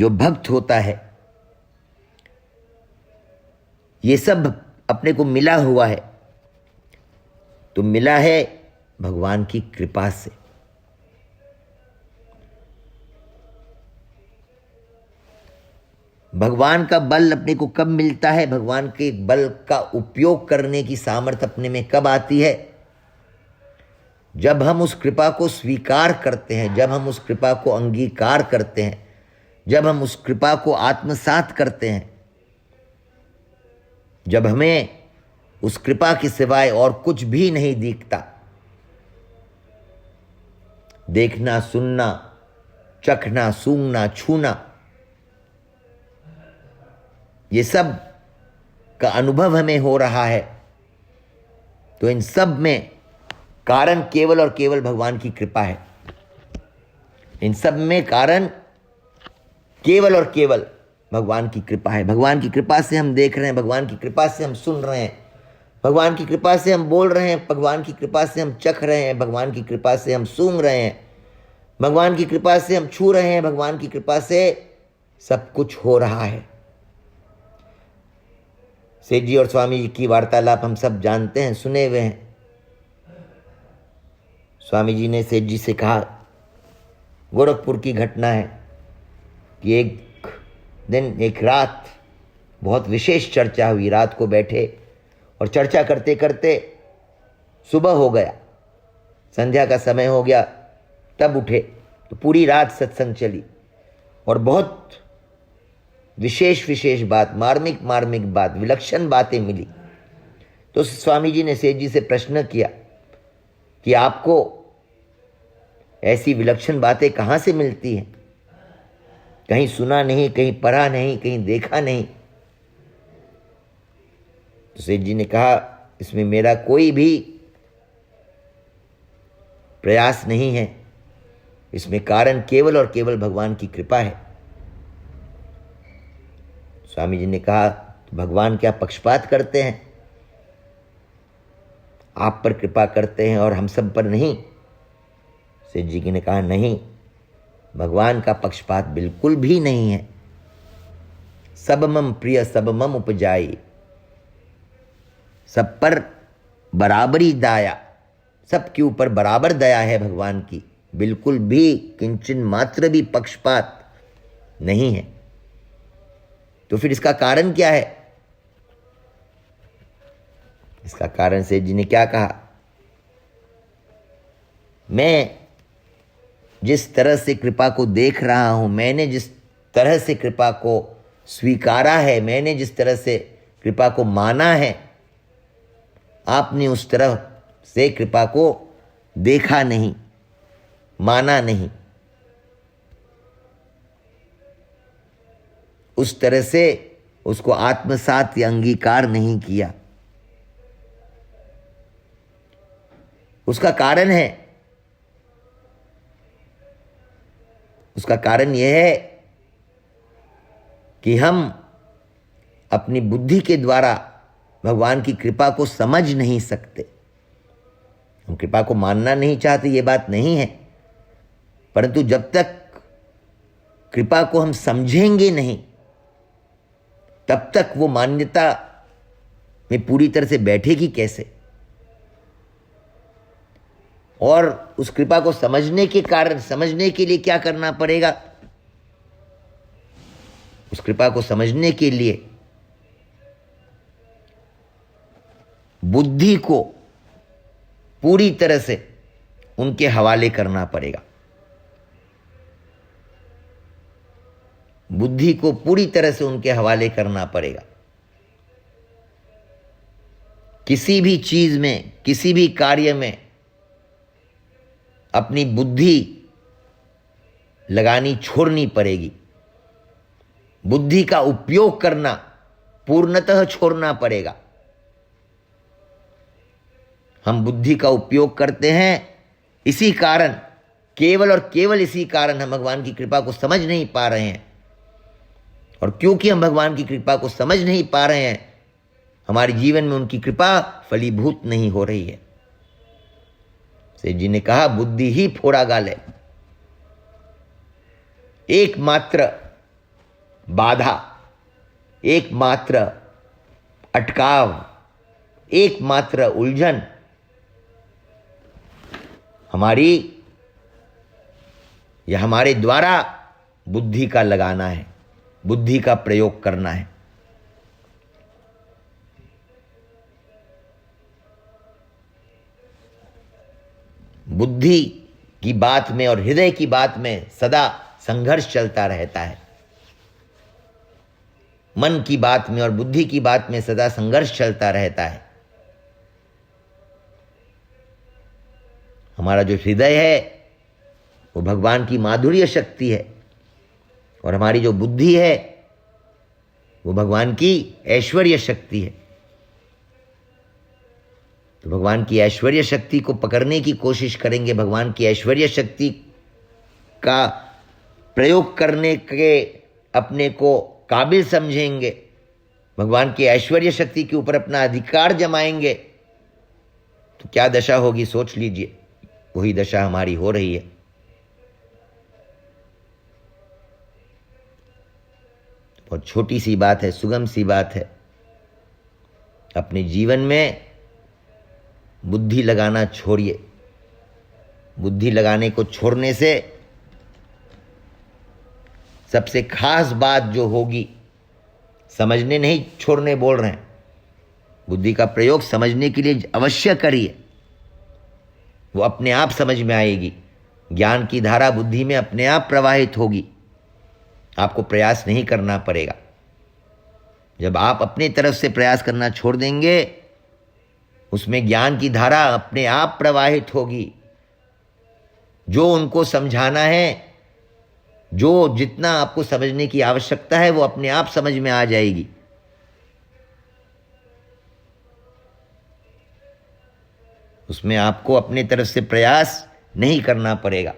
जो भक्त होता है, ये सब अपने को मिला हुआ है, तो मिला है भगवान की कृपा से। भगवान का बल अपने को कब मिलता है, भगवान के बल का उपयोग करने की सामर्थ्य अपने में कब आती है? जब हम उस कृपा को स्वीकार करते हैं, जब हम उस कृपा को अंगीकार करते हैं, जब हम उस कृपा को आत्मसात करते हैं, जब हमें उस कृपा के सिवाय और कुछ भी नहीं दिखता, देखना, सुनना, चखना, सूंघना, छूना, ये सब का अनुभव हमें हो रहा है, तो इन सब में कारण केवल और केवल भगवान की कृपा है। इन सब में कारण केवल और केवल भगवान की कृपा है। भगवान की कृपा से हम देख रहे हैं, भगवान की कृपा से हम सुन रहे हैं, भगवान की कृपा से हम बोल रहे हैं, भगवान की कृपा से हम चख रहे हैं, भगवान की कृपा से हम सूंघ रहे हैं, भगवान की कृपा से हम छू रहे हैं, भगवान की कृपा से सब कुछ हो रहा है। सेठ जी और स्वामी जी की वार्तालाप हम सब जानते हैं, सुने हुए हैं। स्वामी जी ने सेठ जी से कहा, गोरखपुर की घटना है कि एक दिन एक रात बहुत विशेष चर्चा हुई। रात को बैठे और चर्चा करते करते सुबह हो गया, संध्या का समय हो गया, तब उठे तो पूरी रात सत्संग चली और बहुत विशेष बात, मार्मिक बात, विलक्षण बातें मिली। तो स्वामी जी ने सेठ जी से प्रश्न किया कि आपको ऐसी विलक्षण बातें कहाँ से मिलती हैं? कहीं सुना नहीं, कहीं पढ़ा नहीं, कहीं देखा नहीं। तो सेठ जी ने कहा, इसमें मेरा कोई भी प्रयास नहीं है, इसमें कारण केवल और केवल भगवान की कृपा है। स्वामी जी ने कहा, तो भगवान क्या पक्षपात करते हैं? आप पर कृपा करते हैं और हम सब पर नहीं? सेठ जी ने कहा, नहीं, भगवान का पक्षपात बिल्कुल भी नहीं है। सब मम प्रिय सब मम उपजाई, सब पर बराबरी दया, सबके ऊपर बराबर दया है भगवान की, बिल्कुल भी किंचन मात्र भी पक्षपात नहीं है। तो फिर इसका कारण क्या है? इसका कारण सेठ जी ने क्या कहा, मैं जिस तरह से कृपा को देख रहा हूं, मैंने जिस तरह से कृपा को स्वीकारा है, मैंने जिस तरह से कृपा को माना है, आपने उस तरह से कृपा को देखा नहीं, माना नहीं, उस तरह से उसको आत्मसात या अंगीकार नहीं किया। उसका कारण है, उसका कारण यह है कि हम अपनी बुद्धि के द्वारा भगवान की कृपा को समझ नहीं सकते। हम कृपा को मानना नहीं चाहते, ये बात नहीं है, परंतु जब तक कृपा को हम समझेंगे नहीं, तब तक वो मान्यता में पूरी तरह से बैठेगी कैसे? और उस कृपा को समझने के लिए क्या करना पड़ेगा? उस कृपा को समझने के लिए बुद्धि को पूरी तरह से उनके हवाले करना पड़ेगा। बुद्धि को पूरी तरह से उनके हवाले करना पड़ेगा। किसी भी चीज में, किसी भी कार्य में अपनी बुद्धि लगानी छोड़नी पड़ेगी। बुद्धि का उपयोग करना पूर्णतः छोड़ना पड़ेगा। हम बुद्धि का उपयोग करते हैं, इसी कारण, केवल और केवल इसी कारण हम भगवान की कृपा को समझ नहीं पा रहे हैं। और क्योंकि हम भगवान की कृपा को समझ नहीं पा रहे हैं, हमारे जीवन में उनकी कृपा फलीभूत नहीं हो रही है। सेठ जी ने कहा, बुद्धि ही फोड़ा गाले। एकमात्र बाधा, एकमात्र अटकाव, एकमात्र उलझन हमारी या हमारे द्वारा बुद्धि का लगाना है, बुद्धि का प्रयोग करना है। बुद्धि की बात में और हृदय की बात में सदा संघर्ष चलता रहता है। मन की बात में और बुद्धि की बात में सदा संघर्ष चलता रहता है। हमारा जो हृदय है वो भगवान की माधुर्य शक्ति है और हमारी जो बुद्धि है वो भगवान की ऐश्वर्य शक्ति है। तो भगवान की ऐश्वर्य शक्ति को पकड़ने की कोशिश करेंगे, भगवान की ऐश्वर्य शक्ति का प्रयोग करने के अपने को काबिल समझेंगे, भगवान की ऐश्वर्य शक्ति के ऊपर अपना अधिकार जमाएंगे, तो क्या दशा होगी सोच लीजिए। वही दशा हमारी हो रही है। बहुत छोटी सी बात है, सुगम सी बात है। अपने जीवन में बुद्धि लगाना छोड़िए। बुद्धि लगाने को छोड़ने से सबसे खास बात जो होगी, समझने नहीं छोड़ने बोल रहे हैं, बुद्धि का प्रयोग समझने के लिए अवश्य करिए, वो अपने आप समझ में आएगी। ज्ञान की धारा बुद्धि में अपने आप प्रवाहित होगी, आपको प्रयास नहीं करना पड़ेगा। जब आप अपनी तरफ से प्रयास करना छोड़ देंगे, उसमें ज्ञान की धारा अपने आप प्रवाहित होगी। जो उनको समझाना है, जो जितना आपको समझने की आवश्यकता है, वो अपने आप समझ में आ जाएगी। उसमें आपको अपने तरफ से प्रयास नहीं करना पड़ेगा।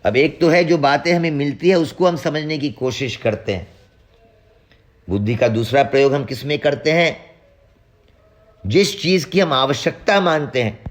अब एक तो है जो बातें हमें मिलती है उसको हम समझने की कोशिश करते हैं। बुद्धि का दूसरा प्रयोग हम किस में करते हैं? जिस चीज की हम आवश्यकता मानते हैं,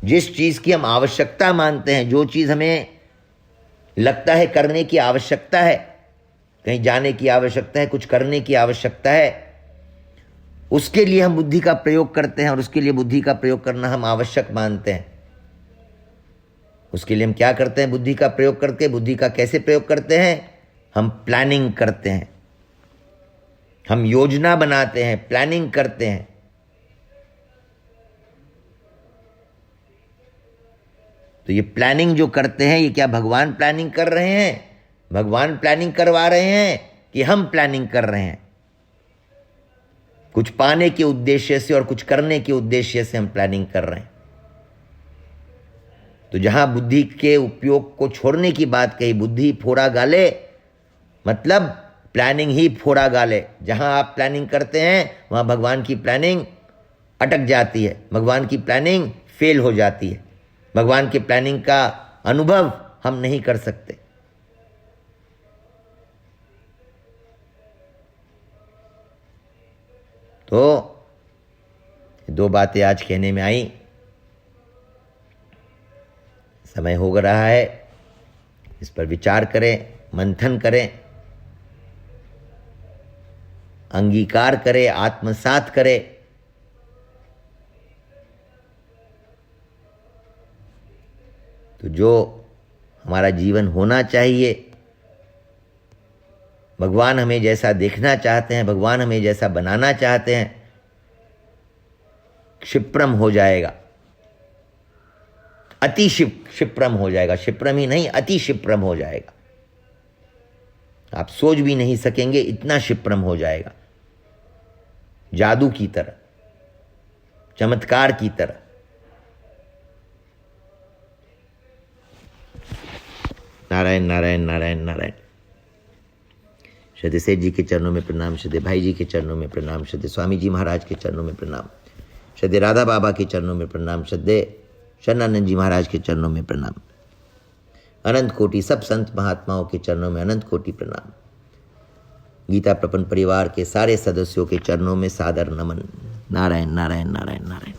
जिस चीज की हम आवश्यकता मानते हैं, जो चीज हमें लगता है करने की आवश्यकता है, कहीं जाने की आवश्यकता है, कुछ करने की आवश्यकता है, उसके लिए हम बुद्धि का प्रयोग करते हैं और उसके लिए बुद्धि का प्रयोग करना हम आवश्यक मानते हैं। उसके लिए हम क्या करते हैं? बुद्धि का प्रयोग करके, बुद्धि का कैसे प्रयोग करते हैं? हम प्लानिंग करते हैं, हम योजना बनाते हैं, प्लानिंग करते हैं। तो ये प्लानिंग जो करते हैं, ये क्या भगवान प्लानिंग कर रहे हैं? भगवान प्लानिंग करवा रहे हैं कि हम प्लानिंग कर रहे हैं? कुछ पाने के उद्देश्य से और कुछ करने के उद्देश्य से हम प्लानिंग कर रहे हैं। तो जहां बुद्धि के उपयोग को छोड़ने की बात कही, बुद्धि फोड़ा गाले, मतलब प्लानिंग ही फोड़ा गाले। जहां आप प्लानिंग करते हैं वहां भगवान की प्लानिंग अटक जाती है, भगवान की प्लानिंग फेल हो जाती है, भगवान की प्लानिंग का अनुभव हम नहीं कर सकते। तो दो बातें आज कहने में आई। समय हो रहा है, इस पर विचार करें, मंथन करें, अंगीकार करें, आत्मसात करें। तो जो हमारा जीवन होना चाहिए, भगवान हमें जैसा देखना चाहते हैं, भगवान हमें जैसा बनाना चाहते हैं, क्षिप्रम हो जाएगा, अति क्षिप्रम हो जाएगा। क्षिप्रम ही नहीं, अति क्षिप्रम हो जाएगा। आप सोच भी नहीं सकेंगे, इतना क्षिप्रम हो जाएगा, जादू की तरह, चमत्कार की तरह। नारायण नारायण नारायण नारायण। श्रद्धेय सेठ जी के चरणों में प्रणाम, श्रद्धेय भाई जी के चरणों में प्रणाम, श्रद्धेय स्वामी जी महाराज के चरणों में प्रणाम, श्रद्धेय राधा बाबा के चरणों में प्रणाम, श्रद्धेय शरणानंद जी महाराज के चरणों में प्रणाम। अनंत कोटि सब संत महात्माओं के चरणों में अनंत कोटि प्रणाम। गीता प्रपंच परिवार के सारे सदस्यों के चरणों में सादर नमन। नारायण नारायण नारायण नारायण।